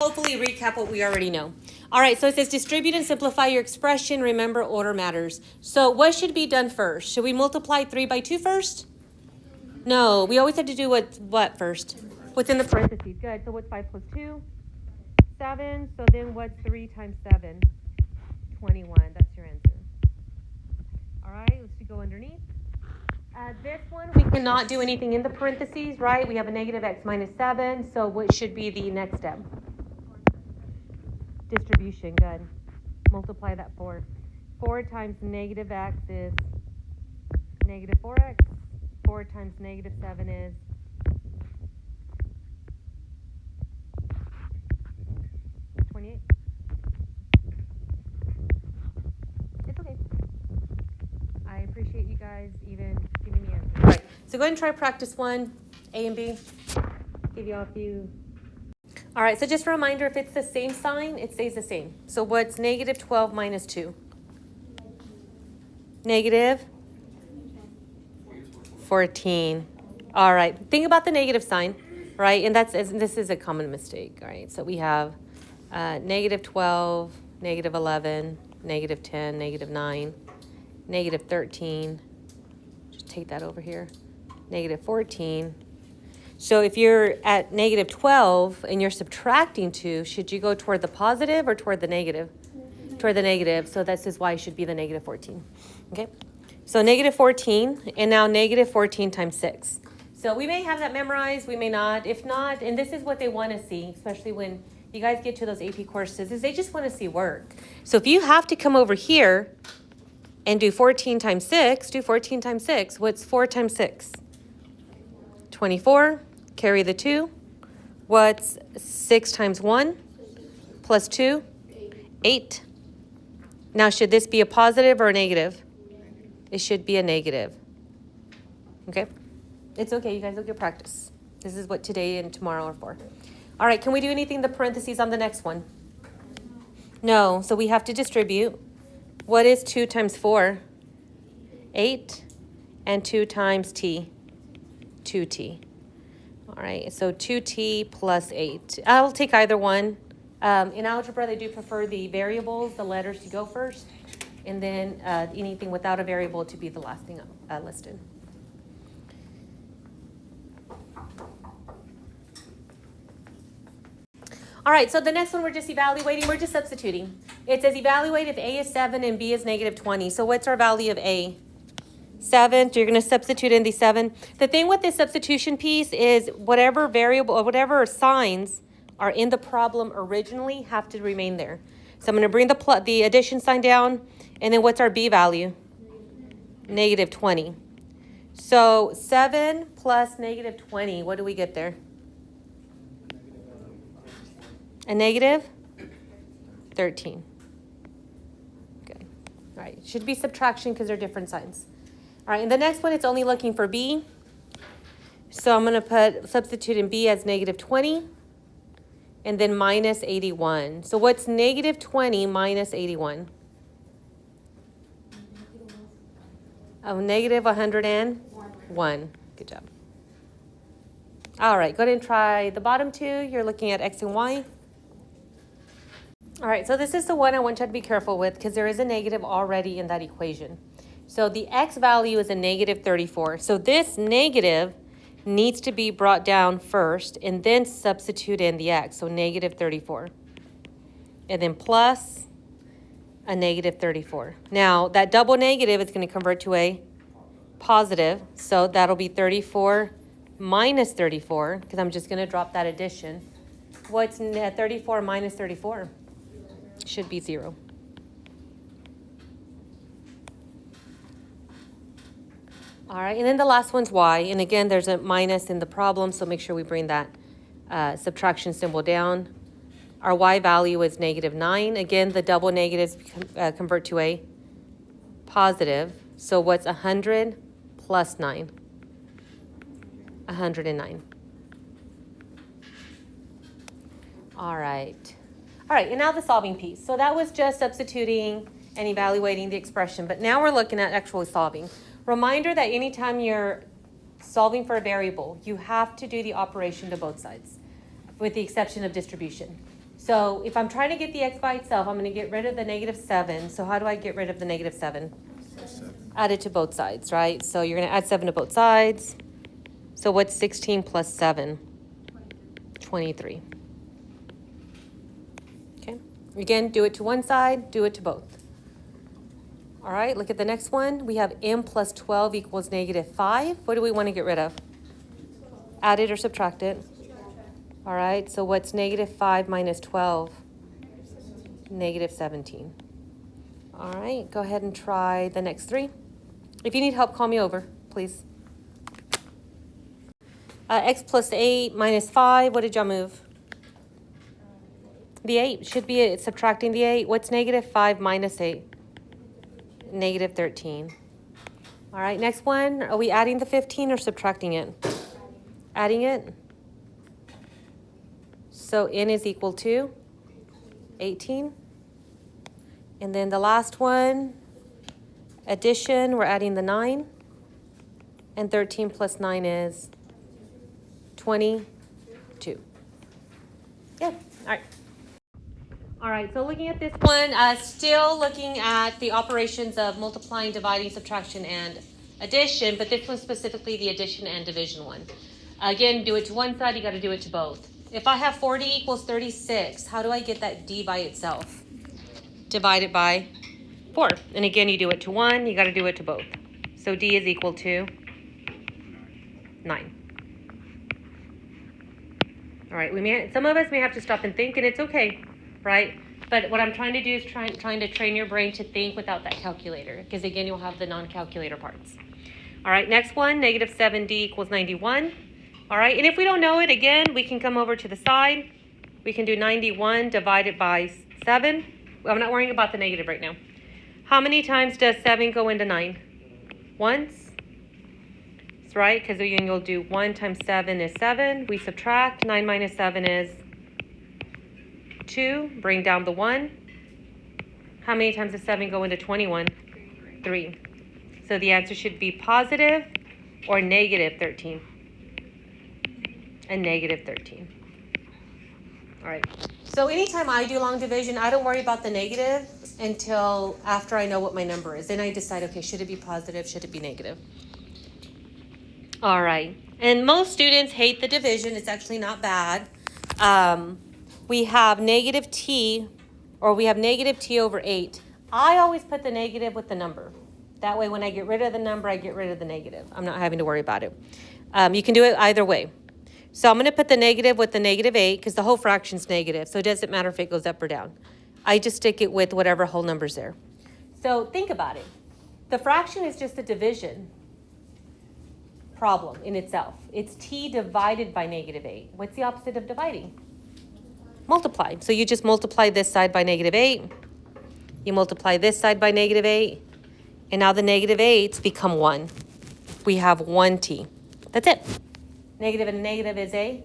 hopefully recap what we already know. All right, so it says distribute and simplify your expression. Remember, order matters. So what should be done first? Should we multiply 3 by 2 first? No, we always have to do what first? What's in the parentheses. Good. So what's 5 plus 2? 7. So then what's 3 times 7? 21. That's your answer. All right, let's go underneath. This one, we cannot do anything in the parentheses, right? We have a negative x minus 7. So what should be the next step? Distribution. Good. Multiply that 4. 4 times negative x is negative 4x. 4 times negative 7 is 28. It's okay. I appreciate you guys even giving me answers. All right, so go ahead and try practice 1, A and B. Give you all a few. All right, so just a reminder, if it's the same sign, it stays the same. So what's negative 12 minus 2? Negative 14. All right, think about the negative sign, right? And this is a common mistake, all right? So we have negative 12, negative 11, negative 10, negative 9, negative 13. Just take that over here. Negative 14. So if you're at negative 12 and you're subtracting 2, should you go toward the positive or toward the negative? Toward the negative. So this is why it should be the negative 14. Okay? So negative 14, and now negative 14 times 6. So we may have that memorized, we may not. If not, and this is what they want to see, especially when you guys get to those AP courses, is they just want to see work. So if you have to come over here and do 14 times 6, do 14 times 6. What's 4 times 6? 24. Carry the 2. What's 6 times 1 plus 2? 8. Now, should this be a positive or a negative? It should be a negative. Okay? It's okay. You guys will get practice. This is what today and tomorrow are for. All right. Can we do anything in the parentheses on the next one? No. So we have to distribute. What is 2 times 4? 8. And 2 times t? 2t. All right, so 2t plus 8. I'll take either one. In algebra, they do prefer the variables, the letters to go first, and then anything without a variable to be the last thing listed. All right, so the next one we're just evaluating, we're just substituting. It says evaluate if A is 7 and B is negative 20. So what's our value of A? 7, so you're going to substitute in the 7. The thing with this substitution piece is whatever variable or whatever signs are in the problem originally have to remain there. So I'm going to bring the addition sign down, and then what's our B value? Negative 20. So 7 plus negative 20, what do we get there? A negative 13. Good. All right, should be subtraction because they're different signs. All right, and the next one, it's only looking for B. So I'm going to substitute in B as negative 20 and then minus 81. So what's negative 20 minus 81? Oh, negative 101. Good job. All right, go ahead and try the bottom two. You're looking at X and Y. All right, so this is the one I want you to be careful with because there is a negative already in that equation. So the X value is a negative 34. So this negative needs to be brought down first and then substitute in the X. So negative 34. And then plus a negative 34. Now that double negative is going to convert to a positive. So that'll be 34 minus 34 because I'm just going to drop that addition. What's 34 minus 34? Should be 0. All right, and then the last one's Y. And again, there's a minus in the problem, so make sure we bring that subtraction symbol down. Our Y value is negative 9. Again, the double negatives convert to a positive. So what's 100 plus 9? 109. All right. All right, and now the solving piece. So that was just substituting and evaluating the expression, but now we're looking at actually solving. Reminder that anytime you're solving for a variable, you have to do the operation to both sides, with the exception of distribution. So if I'm trying to get the x by itself, I'm going to get rid of the negative 7. So how do I get rid of the negative 7? Add it to both sides, right? So you're going to add 7 to both sides. So what's 16 plus 7? 23. Okay. Again, do it to one side, do it to both. All right, look at the next one. We have m plus 12 equals negative 5. What do we want to get rid of? Add it or subtract it? All right, so what's negative 5 minus 12? Negative 17. All right, go ahead and try the next 3. If you need help, call me over, please. X plus 8 minus 5, what did y'all move? The 8 should be subtracting the 8. What's negative 5 minus 8? Negative 13. All right, next one. Are we adding the 15 or subtracting it? Adding it. So n is equal to 18. And then the last one, addition, we're adding the 9. And 13 plus 9 is 22. Yeah, all right. All right, so looking at this one, still looking at the operations of multiplying, dividing, subtraction, and addition, but this one specifically the addition and division one. Again, do it to one side, you got to do it to both. If I have 40 equals 36, how do I get that d by itself? Divide it by 4. And again, you do it to one, you got to do it to both. So d is equal to 9. All right, some of us may have to stop and think, and it's okay, right? But what I'm trying to do is trying to train your brain to think without that calculator, because again, you'll have the non-calculator parts. All right, next one, negative 7d equals 91. All right, and if we don't know it, again, we can come over to the side. We can do 91 divided by 7. I'm not worrying about the negative right now. How many times does 7 go into 9? Once. That's right, because you'll do 1 times 7 is 7. We subtract. 9 minus 7 is 2. Bring down the 1. How many times does 7 go into 21? 3. So the answer should be positive or negative 13. And negative 13. All right. So anytime I do long division, I don't worry about the negative until after I know what my number is. Then I decide, okay, should it be positive? Should it be negative? All right. And most students hate the division. It's actually not bad. We have negative t, or we have negative t over 8. I always put the negative with the number. That way when I get rid of the number, I get rid of the negative. I'm not having to worry about it. You can do it either way. So I'm going to put the negative with the negative 8 because the whole fraction's negative. So it doesn't matter if it goes up or down. I just stick it with whatever whole number's there. So think about it. The fraction is just a division problem in itself. It's t divided by negative 8. What's the opposite of dividing? Multiply. So you just multiply this side by negative 8. You multiply this side by negative 8. And now the negative 8's become 1. We have 1t. That's it. Negative and negative is a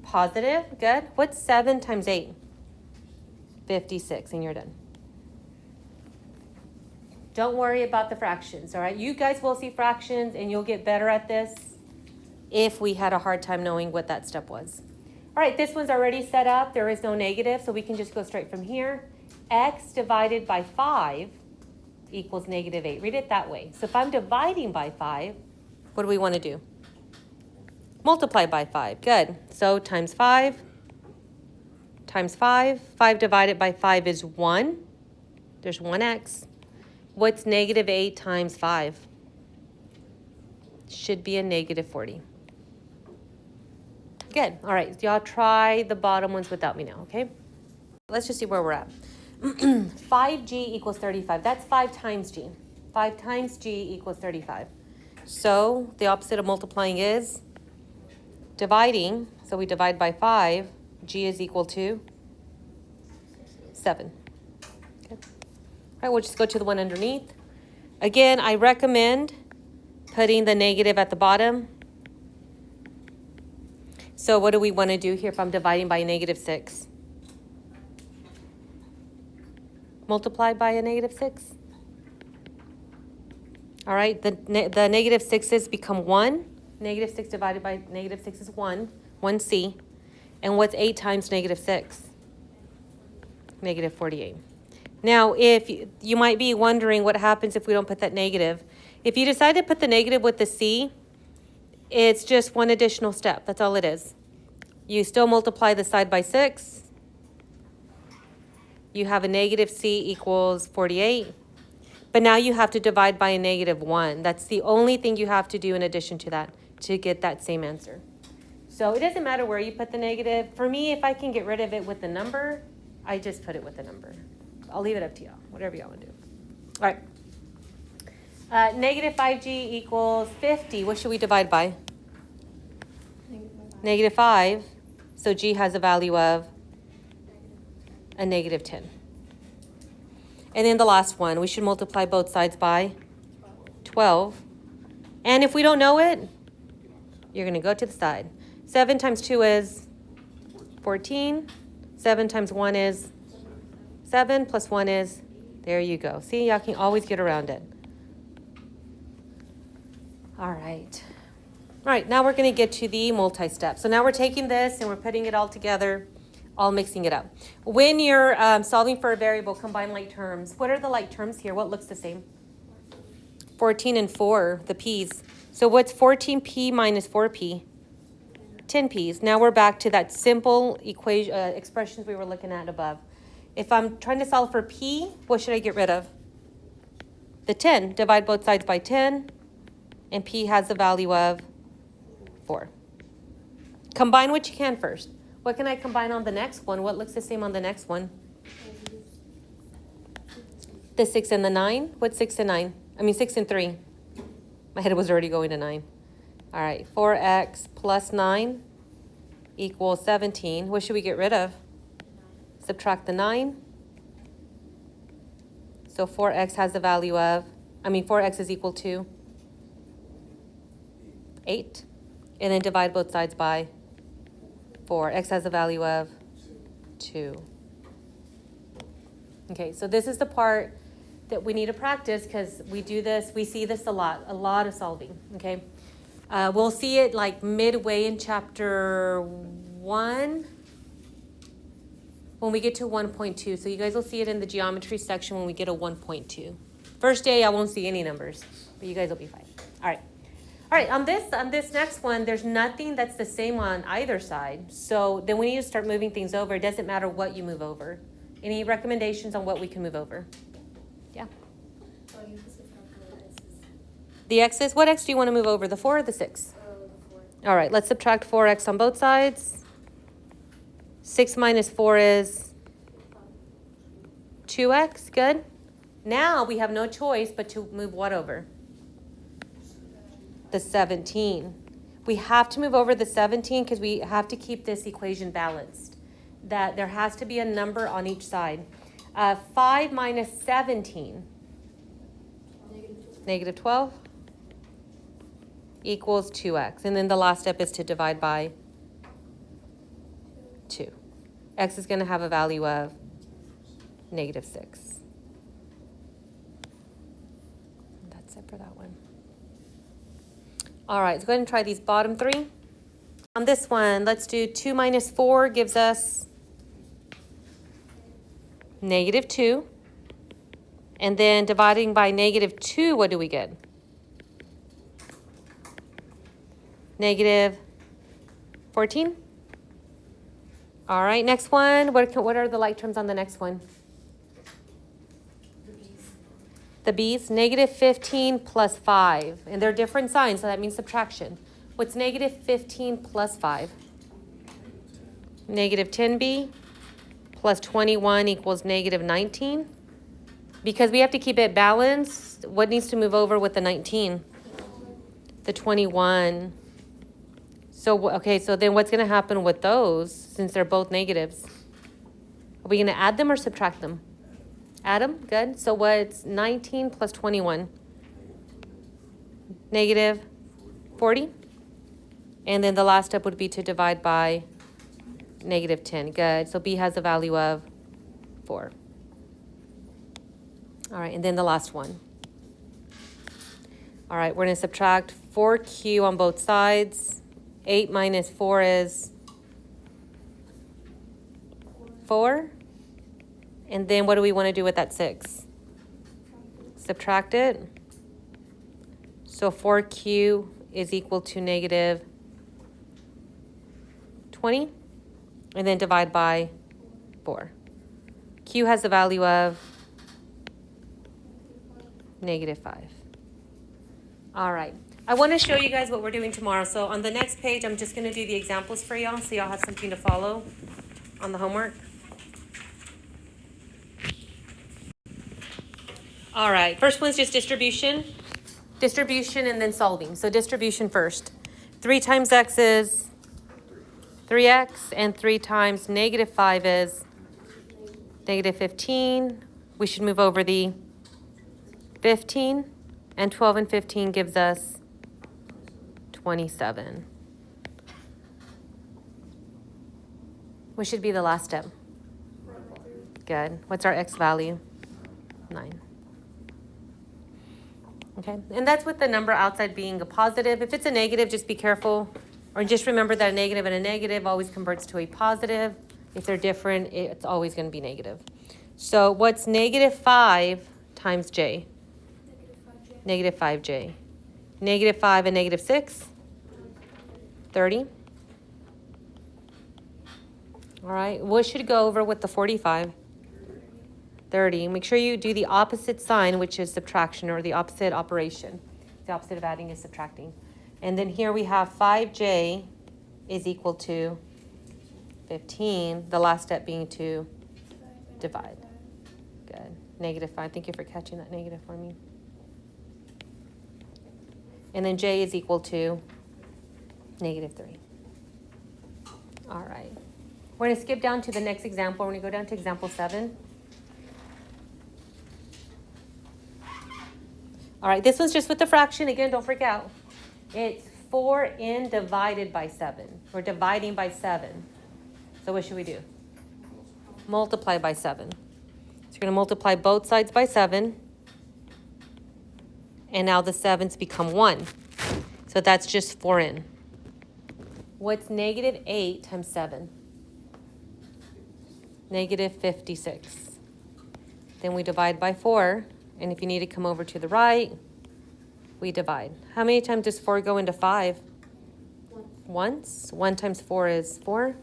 positive. Good. What's 7 times 8? 56, and you're done. Don't worry about the fractions, all right? You guys will see fractions, and you'll get better at this if we had a hard time knowing what that step was. All right, this one's already set up. There is no negative, so we can just go straight from here. X divided by 5 equals negative 8. Read it that way. So if I'm dividing by 5, what do we want to do? Multiply by 5. Good. So times 5 times 5. 5 divided by 5 is 1. There's 1x. What's negative 8 times 5? Should be a negative 40. Good. All right. Y'all try the bottom ones without me now, okay? Let's just see where we're at. 5g equals 35. That's 5 times g. 5 times g equals 35. So the opposite of multiplying is dividing. So we divide by 5. G is equal to 7. Okay. All right, we'll just go to the one underneath. Again, I recommend putting the negative at the bottom. So what do we want to do here if I'm dividing by a negative 6? Multiply by a negative 6. All right, the negative 6's become 1. Negative 6 divided by negative 6 is 1. 1c. And what's 8 times negative 6? negative 48. Now, if you might be wondering what happens if we don't put that negative. If you decide to put the negative with the C, it's just one additional step. That's all it is. You still multiply the side by 6. You have a negative C equals 48. But now you have to divide by a negative 1. That's the only thing you have to do in addition to that to get that same answer. So it doesn't matter where you put the negative. For me, if I can get rid of it with the number, I just put it with the number. I'll leave it up to y'all, whatever y'all want to do. All right. Negative 5g equals 50. What should we divide by? Negative 5. So g has a value of a negative 10. And then the last one, we should multiply both sides by 12. And if we don't know it, you're going to go to the side. 7 times 2 is 14. 7 times 1 is 7 plus 1 is, there you go. See, y'all can always get around it. All right. All right, now we're going to get to the multi-step. So now we're taking this and we're putting it all together, all mixing it up. When you're solving for a variable, combine like terms. What are the like terms here? What looks the same? 14 and 4, the p's. So what's 14p minus 4p? 10 p's. Now we're back to that simple equation expressions we were looking at above. If I'm trying to solve for p, what should I get rid of? The 10. Divide both sides by 10, and p has the value of 4. Combine what you can first. What can I combine on the next one? What looks the same on the next one? The 6 and the 9. What's 6 and 9? I mean 6 and 3. My head was already going to 9. All right, 4x plus 9 equals 17. What should we get rid of? Subtract the 9. So 4x has the value of, 4x is equal to 8. And then divide both sides by 4. X has a value of 2. Okay, so this is the part that we need to practice because we do this, we see this a lot of solving, okay? We'll see it like midway in chapter 1 when we get to 1.2. So you guys will see it in the geometry section when we get a 1.2. First day, I won't see any numbers, but you guys will be fine. All right. All right, on this next one, there's nothing that's the same on either side. So then we need to start moving things over. It doesn't matter what you move over. Any recommendations on what we can move over? Yeah. The x's, what x do you want to move over, the 4 or the 6? The 4. All right, let's subtract 4x on both sides. 6 minus 4 is 2x, good. Now we have no choice but to move what over? The 17. We have to move over the 17 because we have to keep this equation balanced. That there has to be a number on each side. 5 minus 17. Negative 12 equals 2x. And then the last step is to divide by 2. X is going to have a value of negative 6. That's it for that one. All right, let's go ahead and try these bottom 3. On this one, let's do 2 minus 4 gives us negative 2. And then dividing by negative 2, what do we get? Negative 14. All right, next one. What are the like terms on the next one? The b's, negative 15 plus 5. And they're different signs, so that means subtraction. What's negative 15 plus 5? Negative 10b plus 21 equals negative 19. Because we have to keep it balanced, what needs to move over with the 19? The 21. So, okay, so then what's going to happen with those, since they're both negatives? Are we going to add them or subtract them? Add them, good. So what's 19 plus 21? Negative 40. And then the last step would be to divide by negative 10. Good. So b has a value of 4. All right, and then the last one. All right, we're going to subtract 4q on both sides. 8 minus 4 is 4. And then what do we want to do with that 6? Subtract it. So 4q is equal to negative 20. And then divide by 4. Q has the value of negative 5. All right. I want to show you guys what we're doing tomorrow. So on the next page, I'm just going to do the examples for y'all so y'all have something to follow on the homework. All right. First one's just distribution. Distribution and then solving. So distribution first. 3 times x is 3x, and 3 times negative 5 is negative 15. We should move over the 15, and 12 and 15 gives us 27. What should be the last step? Good. What's our x value? 9. Okay, and that's with the number outside being a positive. If it's a negative, just be careful. Or just remember that a negative and a negative always converts to a positive. If they're different, it's always going to be negative. So what's negative 5 times j? Negative 5j. Negative 5 and negative 6? 30. All right, what should go over with the 45? 30. Make sure you do the opposite sign, which is subtraction, or the opposite operation. The opposite of adding is subtracting. And then here we have 5j is equal to 15. The last step being to divide. Good. Negative 5. Thank you for catching that negative for me. And then j is equal to negative 3. All right. We're going to skip down to the next example. We're going to go down to example 7. All right, this one's just with the fraction. Again, don't freak out. It's 4n divided by 7. We're dividing by 7. So what should we do? Multiply by 7. So you're going to multiply both sides by 7. And now the 7's become 1. So that's just 4n. What's negative 8 times 7? Negative 56. Then we divide by 4. And if you need to come over to the right, we divide. How many times does 4 go into 5? Once. 1 times 4 is 4.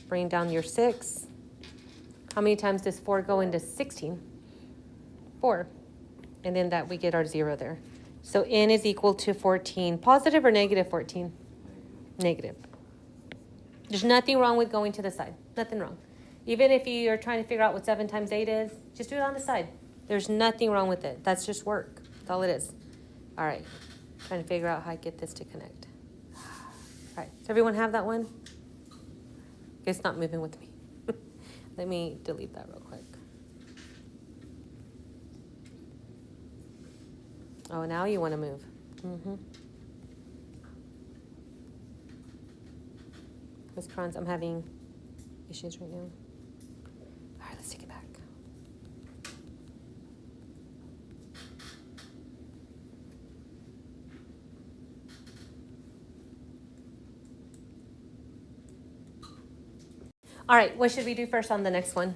Bring down your 6. How many times does 4 go into 16? 4. And then that we get our 0 there. So n is equal to 14. Positive or negative 14? Negative. There's nothing wrong with going to the side. Nothing wrong. Even if you're trying to figure out what 7 times 8 is, just do it on the side. There's nothing wrong with it. That's just work. That's all it is. All right. Trying to figure out how I get this to connect. All right. Does everyone have that one? It's not moving with me. Let me delete that real quick. Oh, now you want to move. Ms. Kranz, I'm having issues right now. All right, let's take it back. All right, what should we do first on the next one?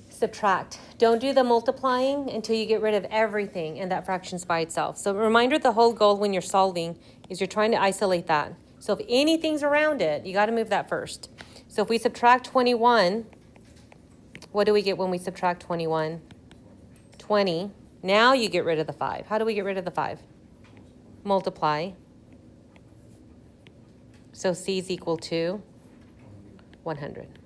Subtract. Don't do the multiplying until you get rid of everything and that fraction's by itself. So reminder, the whole goal when you're solving is you're trying to isolate that. So if anything's around it, you got to move that first. So if we subtract 21, what do we get when we subtract 21? 20. Now you get rid of the 5. How do we get rid of the 5? Multiply. So C is equal to 100.